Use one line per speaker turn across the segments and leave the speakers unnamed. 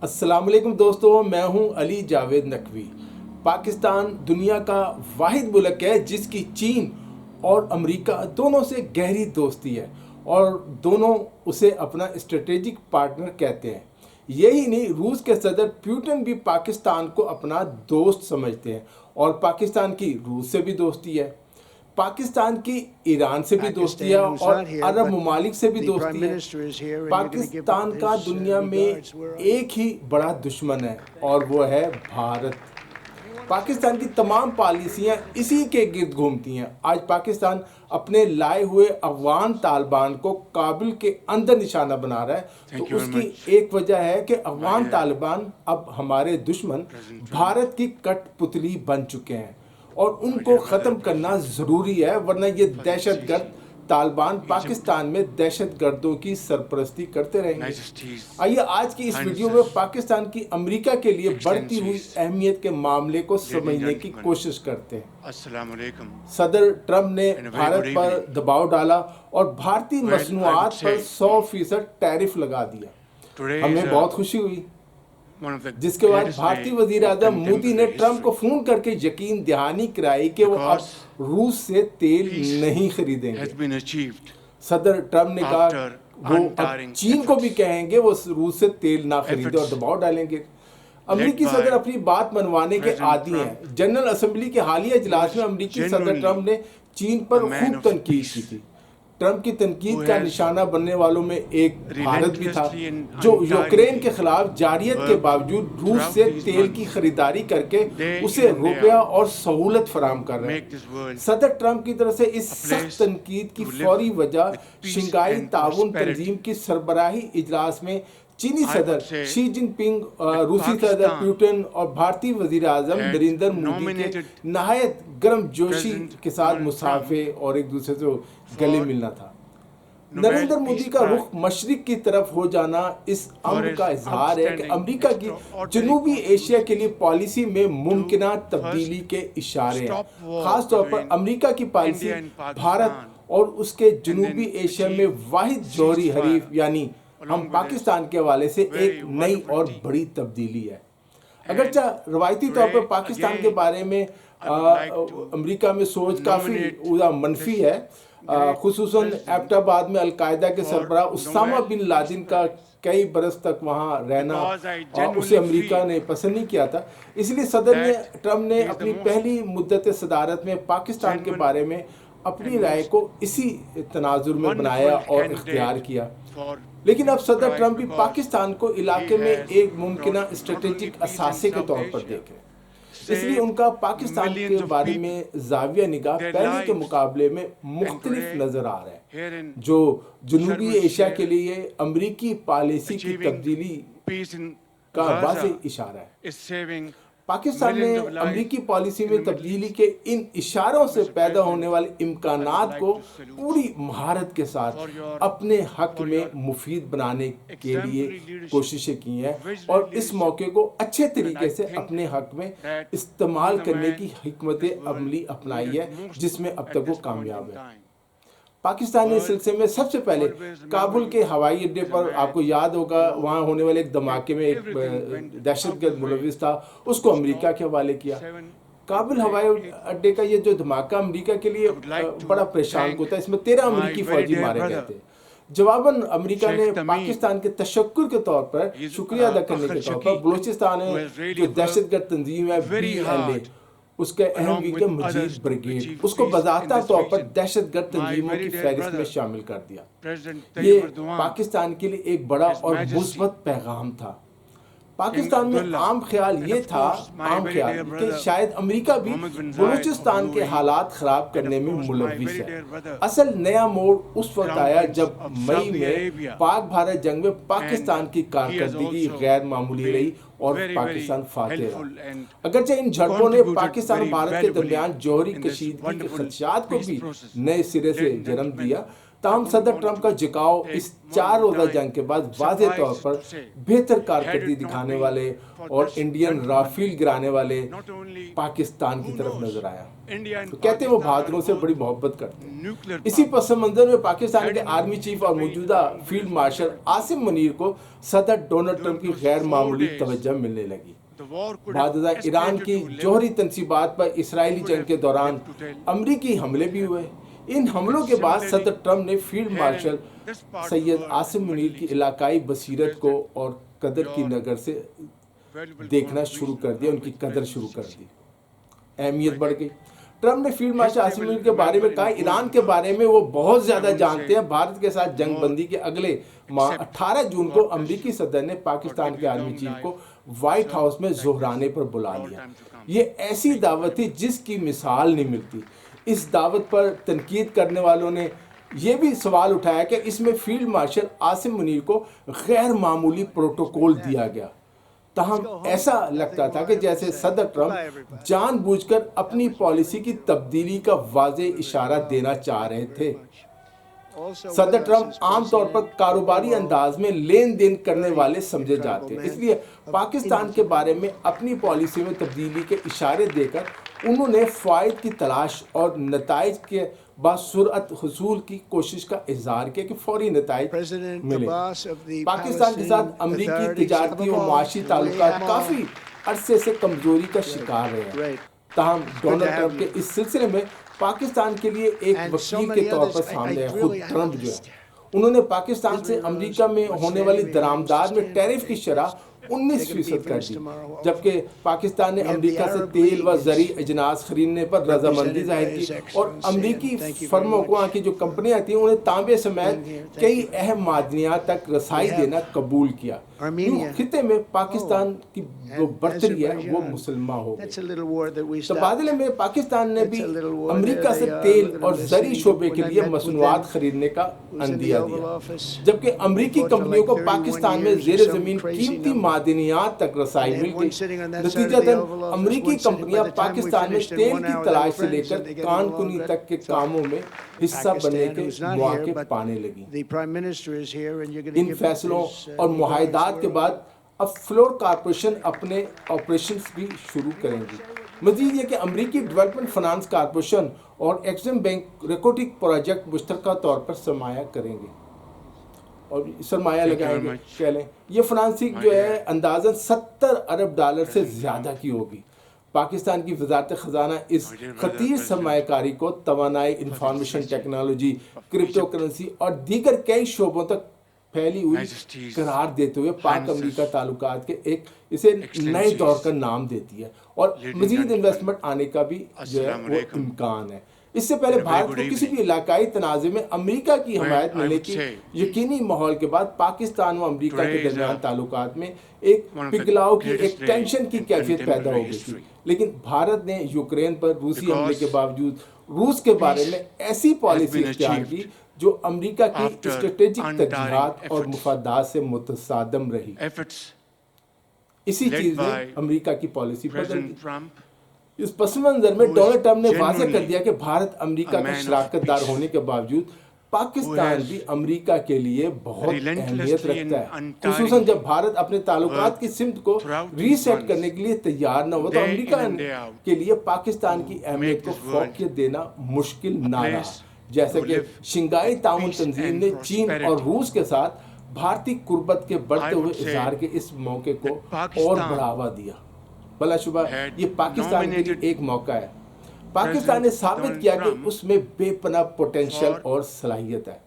السلام علیکم دوستوں، میں ہوں علی جاوید نقوی۔ پاکستان دنیا کا واحد ملک ہے جس کی چین اور امریکہ دونوں سے گہری دوستی ہے اور دونوں اسے اپنا اسٹریٹجک پارٹنر کہتے ہیں۔ یہی نہیں، روس کے صدر پیوٹن بھی پاکستان کو اپنا دوست سمجھتے ہیں اور پاکستان کی روس سے بھی دوستی ہے۔ پاکستان کی ایران سے بھی دوستی ہے اور عرب ممالک سے بھی دوستی ہے۔ پاکستان کا دنیا میں ایک ہی بڑا دشمن ہے اور وہ ہے بھارت۔ پاکستان کی تمام پالیسیاں اسی کے گرد گھومتی ہیں۔ آج پاکستان اپنے لائے ہوئے افغان طالبان کو کابل کے اندر نشانہ بنا رہا ہے، تو اس کی ایک وجہ ہے کہ افغان طالبان اب ہمارے دشمن بھارت کی کٹ پتلی بن چکے ہیں اور ان کو ختم کرنا ضروری ہے، ورنہ یہ دہشت گرد طالبان پاکستان میں دہشت گردوں کی سرپرستی کرتے رہیں گے۔ آئیے آج کی اس ویڈیو میں پاکستان کی امریکہ کے لیے بڑھتی ہوئی اہمیت کے معاملے کو سمجھنے کی کوشش کرتے ہیں۔
السلام علیکم۔
صدر ٹرمپ نے بھارت پر دباؤ ڈالا اور بھارتی مصنوعات پر 100% ٹیرف لگا دیا۔ ہمیں بہت خوشی ہوئی، جس کے بعد بھارتی وزیر اعظم مودی نے ٹرمپ کو فون کر کے یقین دہانی کرائی کہ وہ اب روس سے تیل نہیں خریدیں گے۔ صدر ٹرمپ نے کہا وہ اب چین کو بھی کہیں گے وہ روس سے تیل نہ خریدے اور دباؤ ڈالیں گے۔ امریکی صدر اپنی بات منوانے کے عادی ہیں۔ جنرل اسمبلی کے حالیہ اجلاس میں امریکی صدر ٹرمپ نے چین پر خوب تنقید کی تھی۔ ٹرمپ کی تنقید کا نشانہ بننے والوں میں ایک بھارت بھی تھا، جو یوکرین کے خلاف جارحیت کے باوجود روس سے تیل کی خریداری کر کے اسے روپیہ اور سہولت فراہم کر رہے ہیں۔ صدر ٹرمپ کی طرف سے اس سخت تنقید کی فوری وجہ شنگھائی تعاون تنظیم کی سربراہی اجلاس میں چینی صدر شی جن پنگ، روسی صدر پیوٹن اور بھارتی وزیر اعظم نریندر مودی کے نہایت گرم جوشی کے ساتھ مصافحے اور ایک دوسرے سے گلے ملنا تھا۔ نریندر مودی کا رخ مشرق کی طرف ہو جانا اس امر کا اظہار ہے کہ امریکہ کی جنوبی ایشیا کے لیے پالیسی میں ممکنہ تبدیلی کے اشارے ہیں۔ خاص طور پر امریکہ کی پالیسی بھارت اور اس کے جنوبی ایشیا میں واحد جوہری حریف یعنی ہم پاکستان کے حوالے سے ایک نئی اور بڑی تبدیلی ہے۔ اگرچہ روایتی طور پر پاکستان کے بارے میں امریکہ میں سوچ کافی منفی ہے، خصوصاً ایبٹ آباد میں القاعدہ کے سربراہ اسامہ بن لادن کا کئی برس تک وہاں رہنا اسے امریکہ نے پسند نہیں کیا تھا۔ اس لیے صدر ٹرمپ نے اپنی پہلی مدت صدارت میں پاکستان کے بارے میں اپنی رائے کو اسی تناظر میں بنایا اور اختیار کیا۔ لیکن اب صدر ٹرمپ بھی پاکستان کو علاقے میں ایک ممکنہ اسٹریٹجک اثاثے کے طور پر دیکھ رہے ہیں، اس لیے ان کا پاکستان کے بارے میں زاویہ نگاہ پہلے کے مقابلے میں مختلف نظر آ رہا ہے، جو جنوبی ایشیا کے لیے امریکی پالیسی کی تبدیلی کا واضح اشارہ ہے۔ پاکستان نے امریکی پالیسی میں تبدیلی کے ان اشاروں سے پیدا ہونے والے امکانات کو پوری مہارت کے ساتھ اپنے حق میں مفید بنانے کے لیے کوششیں کی ہیں اور اس موقع کو اچھے طریقے سے اپنے حق میں استعمال کرنے کی حکمت عملی اپنائی ہے، جس میں اب تک وہ کامیاب ہے۔ پاکستان نے اس سلسلے میں سب سے پہلے کابل کے ہوائی اڈے پر، آپ کو یاد ہوگا وہاں ہونے والے ایک دھماکے میں ایک دہشت گرد ملوث تھا، اس کو امریکہ کے حوالے کیا۔ کابل ہوائی اڈے کا یہ جو دھماکہ امریکہ کے لیے بڑا پریشان کن تھا، اس میں 13 امریکی فوجی مارے گئے تھے۔ جواباً امریکہ نے پاکستان کے تشکر کے طور پر، شکریہ ادا کرنے کے طور پر، بلوچستان میں جو دہشت گرد تنظیم ہے BLA، اس کے اہم ویژن مجید بریگیڈ، اس کو باضابطہ طور پر دہشت گرد تنظیموں کی فہرست میں شامل کر دیا۔ یہ پاکستان کے لیے ایک بڑا اور مثبت پیغام تھا۔ پاکستان میں عام خیال یہ تھا کہ شاید امریکہ بھی بلوچستان کے حالات خراب کرنے میں ملوث ہے۔ اصل نیا موڑ اس وقت آیا جب مئی میں پاک بھارت جنگ میں پاکستان کی کارکردگی غیر معمولی رہی اور پاکستان فاتح رہا۔ اگرچہ ان جھڑپوں نے پاکستان اور بھارت کے درمیان جوہری کشیدگی کے خدشات کو بھی نئے سرے سے جنم دیا، تاہم صدر ٹرمپ کا جھکاؤ اس 4 روزہ جنگ کے بعد واضح طور پر بہتر کارکردگی دکھانے والے اور انڈین رافیل گرانے والے پاکستان کی طرف نظر آیا. تو کہتے ہیں وہ بہادروں سے بڑی محبت کرتے ہیں. اسی پس منظر میں پاکستان کے آرمی چیف اور موجودہ فیلڈ مارشل عاصم منیر کو صدر ڈونلڈ ٹرمپ کی غیر معمولی توجہ ملنے لگی. بعد ازاں ایران کی جوہری تنصیبات پر اسرائیلی جنگ کے دوران امریکی حملے بھی ہوئے. ان حملوں کے بعد صدر ٹرمپ نے فیلڈ مارشل سید عاصم منیر کی علاقائی بصیرت کو اور قدر کی نظر سے دیکھنا شروع کر دیا, ان کی قدر شروع کر دی, اہمیت بڑھ گئی. ٹرمپ نے فیلڈ مارشل عاصم منیر کے بارے میں کہا ایران کے بارے میں وہ بہت زیادہ جانتے ہیں. بھارت کے ساتھ جنگ بندی کے اگلے ماہ 18 جون کو امریکی صدر نے پاکستان کے آرمی چیف کو وائٹ ہاؤس میں ظہرانے پر بلا لیا. یہ ایسی دعوت تھی جس کی مثال نہیں ملتی. اس دعوت پر تنقید کرنے والوں نے یہ بھی سوال اٹھایا کہ اس میں فیلڈ مارشل عاصم منیر کو غیر معمولی پروٹوکول دیا گیا. تاہم ایسا لگتا تھا کہ جیسے صدر ٹرمپ جان بوجھ کر اپنی پالیسی کی تبدیلی کا واضح اشارہ دینا چاہ رہے تھے. صدر ٹرمپ عام طور پر کاروباری انداز میں لین دین کرنے والے سمجھے جاتے ہیں, اس لیے پاکستان کے بارے میں اپنی پالیسی میں تبدیلی کے اشارے دے کر انہوں نے فوائد کی تلاش اور نتائج کے بسرعت حصول کی کوشش کا اظہار کیا کہ فوری نتائج ملے. پاکستان کے ساتھ امریکی تجارتی و معاشی تعلقات کافی عرصے سے کمزوری کا شکار رہے ہیں. تاہم ڈونلڈ ٹرمپ کے اس سلسلے میں پاکستان کے لیے ایک وکیل کے طور پر سامنے ہے. خود ٹرمپ جو ہے انہوں نے پاکستان سے امریکہ میں ہونے والی درآمدات میں ٹیرف کی شرح 19% کر دی, جبکہ پاکستان نے امریکہ سے تیل و زرعی اجناس خریدنے پر رضامندی ظاہر کی اور امریکی فرموں کو کی جو کمپنیاں تھیں انہیں تانبے سمیت کئی اہم معدنیات تک رسائی دینا قبول کیا. خطے میں پاکستان کی جو برتری ہے وہ مسلمہ ہو گئی. تبادلے میں پاکستان نے بھی امریکہ سے تیل اور زرعی شعبے کے لیے مصنوعات خریدنے کا عندیہ دیا, جبکہ امریکی کمپنیوں کو پاکستان میں زیر زمین قیمتی معدنیات تک رسائی مل گئی. نتیجتاً امریکی کمپنیاں پاکستان میں تیل کی تلاش سے لے کر کان کنی تک کے کاموں میں حصہ بننے کے مواقع پانے لگیں. ان فیصلوں اور معاہدات کے بعد اب فلور کارپوریشن اپنے آپریشنز بھی شروع کریں گی. مزید یہ کہ امریکی ڈیولپمنٹ فنانس کارپوریشن اور ایکسم بینک ریکوٹک پروجیکٹ مشترکہ طور پر سرمایہ کریں گے اور سرمایہ لگائیں گے. کہہ لیں یہ فنانسنگ جو ہے اندازاً $70 ارب سے زیادہ کی ہوگی. پاکستان کی وزارت خزانہ اس خطیر سرمایہ کاری کو توانائی, انفارمیشن ٹیکنالوجی, کرپٹو کرنسی اور دیگر کئی شعبوں تک پھیلی ہوئی قرار دیتے ہوئے پاک امریکہ تعلقات کے اسے نئے دور کا نام دیتی ہے اور مزید انویسٹمنٹ آنے کا بھی جو ہے وہ امکان ہے. اس سے پہلے بھارت کو کسی بھی علاقائی تنازع میں امریکہ کی حمایت ملنے کی یقینی ماحول کے بعد پاکستان و امریکہ کے درمیان تعلقات میں ایک پگھلاؤ کی, ایک ٹینشن کی کیفیت پیدا ہو گئی تھی. لیکن بھارت نے یوکرین پر روسی حملے کے باوجود روس کے بارے میں ایسی پالیسی اختیار کی جو امریکہ کی اسٹریٹجک ترجیحات اور مفادات سے متصادم رہی. اسی چیز نے امریکہ کی پالیسی بدل دی. اس پس منظر میں ڈونلڈ ٹرمپ نے واضح کر دیا کہ بھارت امریکہ کا شراکت دار ہونے کے باوجود پاکستان بھی امریکہ کے لیے بہت اہمیت رکھتا ہے, خصوصاً جب بھارت اپنے تعلقات کی سمت کو ری سیٹ کرنے کے لیے تیار نہ ہو تو امریکہ کے لیے پاکستان کی اہمیت کو فوقیت دینا مشکل نہ رہا. جیسے کہ شنگھائی تعاون تنظیم نے چین اور روس کے ساتھ بھارتی قربت کے بڑھتے ہوئے اظہار کے اس موقع کو اور بڑھاوا دیا. بلا شبہ یہ پاکستان کے لیے ایک موقع ہے. پاکستان نے ثابت کیا کہ اس میں بے پناہ پوٹینشل اور صلاحیت ہے.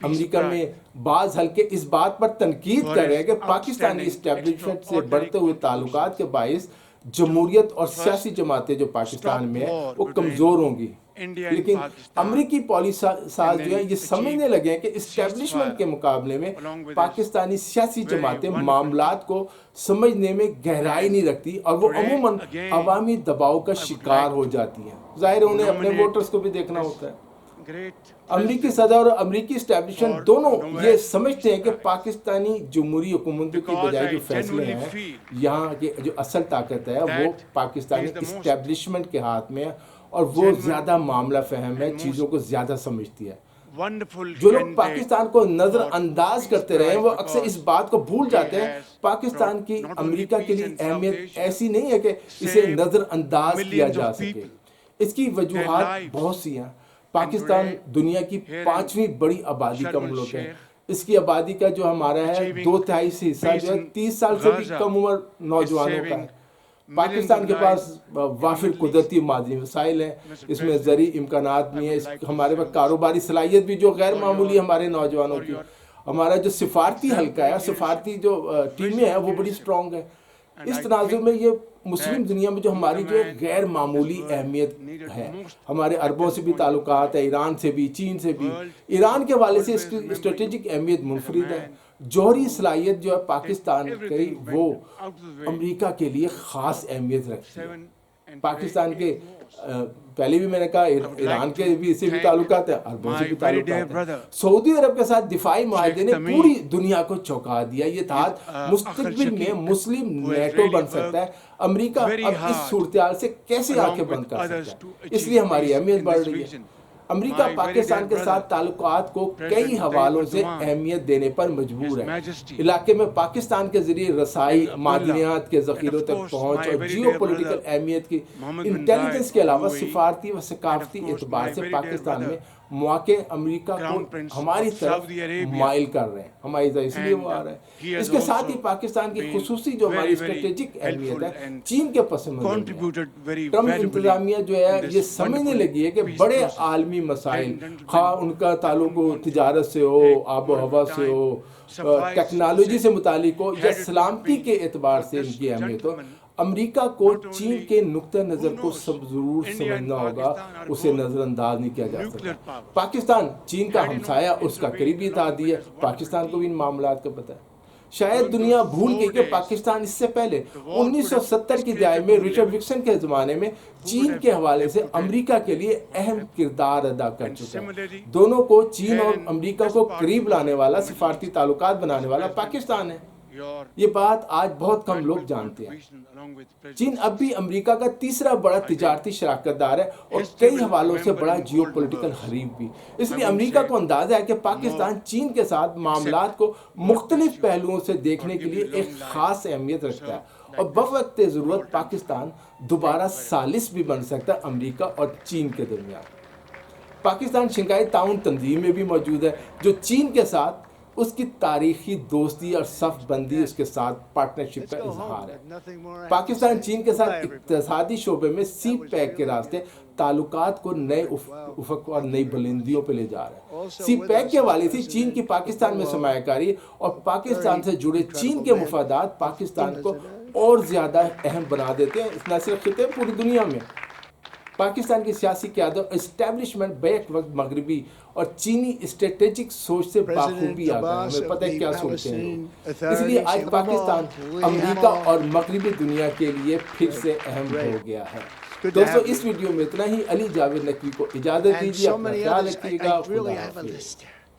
امریکہ میں بعض حلقے اس بات پر تنقید کر رہے ہیں کہ پاکستانی اسٹیبلشمنٹ سے بڑھتے ہوئے تعلقات کے باعث جمہوریت اور سیاسی جماعتیں جو پاکستان میں ہیں وہ کمزور ہوں گی. لیکن امریکی پالیسی ساز جو ہیں یہ سمجھنے لگے ہیں کہ اسٹیبلشمنٹ کے مقابلے میں پاکستانی سیاسی جماعتیں معاملات کو سمجھنے میں گہرائی نہیں رکھتی اور وہ عموماً عوامی دباؤ کا شکار ہو جاتی ہیں. ظاہر ہے انہیں اپنے ووٹرز کو بھی دیکھنا ہوتا ہے. امریکی صدر اور امریکی اسٹیبلشمنٹ دونوں یہ سمجھتے ہیں کہ پاکستانی جمہوری حکومتوں کی بجائے جو فیصلے ہیں یہاں کی جو اصل طاقت ہے وہ پاکستانی اسٹیبلشمنٹ کے ہاتھ میں ہے اور وہ زیادہ معاملہ فہم ہے, چیزوں کو زیادہ سمجھتی ہے. جو لوگ پاکستان کو نظر انداز کرتے رہے ہیں وہ اکثر اس بات کو بھول جاتے ہیں پاکستان کی امریکہ کے لیے اہمیت ایسی نہیں ہے کہ اسے نظر انداز کیا جا سکے. اس کی وجوہات بہت سی ہیں. پاکستان دنیا کی 5ویں بڑی آبادی کا ملک ہے. اس کی آبادی کا جو ہمارا ہے 2/3 سے حصہ جو ہے 30 سال سے بھی کم عمر نوجوانوں کا ہے. پاکستان کے پاس وافر قدرتی معدنی وسائل ہیں, اس میں زرعی امکانات بھی ہیں, ہمارے پاس کاروباری صلاحیت بھی جو غیر معمولی ہمارے نوجوانوں کی. ہمارا جو سفارتی حلقہ ہے, سفارتی جو ٹیمیں ہیں وہ بڑی سٹرونگ ہیں. اس تناظر میں یہ مسلم دنیا میں جو ہماری جو غیر معمولی اہمیت ہے, ہمارے عربوں سے بھی تعلقات ہے, ایران سے بھی, چین سے بھی. ایران کے حوالے سے اس کی اسٹریٹجک اہمیت منفرد ہے. جوہری صلاحیت جو ہے پاکستان کی وہ امریکہ کے لیے خاص اہمیت رکھتی ہے. پاکستان کے پہلے بھی میں نے کہا ایران کے بھی سے بھی تعلقات ہیں, عربوں سے بھی تعلقات ہیں. سعودی عرب کے ساتھ دفاعی معاہدے نے پوری دنیا کو چونکا دیا. یہ اتحاد مستقبل میں مسلم نیٹو بن سکتا ہے. امریکہ اب اس صورتحال سے کیسے آنکھیں بند کر سکتا ہے؟ اس لیے ہماری اہمیت بڑھ رہی ہے. امریکہ پاکستان کے ساتھ تعلقات کو کئی حوالوں سے اہمیت دینے پر مجبور ہے. علاقے میں پاکستان کے ذریعے رسائی, معدنیات کے ذخیروں تک پہنچ اور جیو پولیٹیکل اہمیت کی انٹیلیجنس کے علاوہ سفارتی و ثقافتی اعتبار سے پاکستان میں مواقع امریکہ کو ہماری طرف مائل کر رہے ہیں. ہماری طرف اس لیے وہ آ رہا ہے. اس کے ساتھ ہی پاکستان کی خصوصی جو ہماری اسٹریٹجک اہمیت ہے چین کے پس منظر میں ٹرمپ انتظامیہ جو ہے یہ سمجھنے لگی ہے کہ بڑے عالمی مسائل, خواہ ان کا تعلق ہو تجارت سے ہو, آب و ہوا سے ہو, ٹیکنالوجی سے متعلق ہو یا سلامتی کے اعتبار سے ان کی اہمیت ہو, امریکہ کو چین کے نقطہ نظر کو ضرور سمجھنا ہوگا, اسے نظر انداز نہیں کیا جا سکتا. پاکستان چین کا ہمسایہ, اس کا قریبی اتحادی ہے, پاکستان کو بھی ان معاملات کا پتہ ہے. شاید دنیا بھول گئی کہ پاکستان اس سے پہلے 1970 کی دہائی میں رچرڈ نکسن کے زمانے میں چین کے حوالے سے امریکہ کے لیے اہم کردار ادا کر چکا ہے. دونوں کو چین اور امریکہ کو قریب لانے والا, سفارتی تعلقات بنانے والا پاکستان ہے. یہ بات آج بہت کم لوگ جانتے ہیں. چین اب بھی امریکہ کا تیسرا بڑا تجارتی شراکت دار ہے اور کئی حوالوں سے بڑا جیو پولیٹیکل حریف بھی. اس لیے امریکہ کو اندازہ ہے کہ پاکستان چین کے ساتھ معاملات کو مختلف پہلوؤں سے دیکھنے کے لیے ایک خاص اہمیت رکھتا ہے, اور بوقت ضرورت پاکستان دوبارہ ثالث بھی بن سکتا ہے امریکہ اور چین کے درمیان. پاکستان شنگھائی تعاون تنظیم میں بھی موجود ہے جو چین کے ساتھ اس کی تاریخی دوستی اور صف بندی, اس کے ساتھ پارٹنرشپ کا اظہار ہے. پاکستان چین کے ساتھ اقتصادی شعبے میں سی پیک کے راستے تعلقات کو نئے افق اور نئی بلندیوں پہ لے جا رہا ہے. سی پیک کے حوالے سے چین کی پاکستان میں سرمایہ کاری اور پاکستان سے جڑے چین کے مفادات پاکستان کو اور زیادہ اہم بنا دیتے ہیں, نہ صرف خطے پوری دنیا میں. پاکستان کی سیاسی قیادت اور اسٹیبلشمنٹ بیک وقت مغربی اور چینی اسٹریٹجک سوچ سے باخوبی آتا ہے. ہمیں پتہ ہے کیا سوچتے ہیں. اس لیے آج پاکستان امریکہ اور مغربی دنیا کے لیے پھر سے اہم ہو گیا ہے. دوستو اس ویڈیو میں اتنا ہی. علی جاوید نقوی کو اجازت دیجیے. اپنا خیال رکھیے گا. خدا حافظ.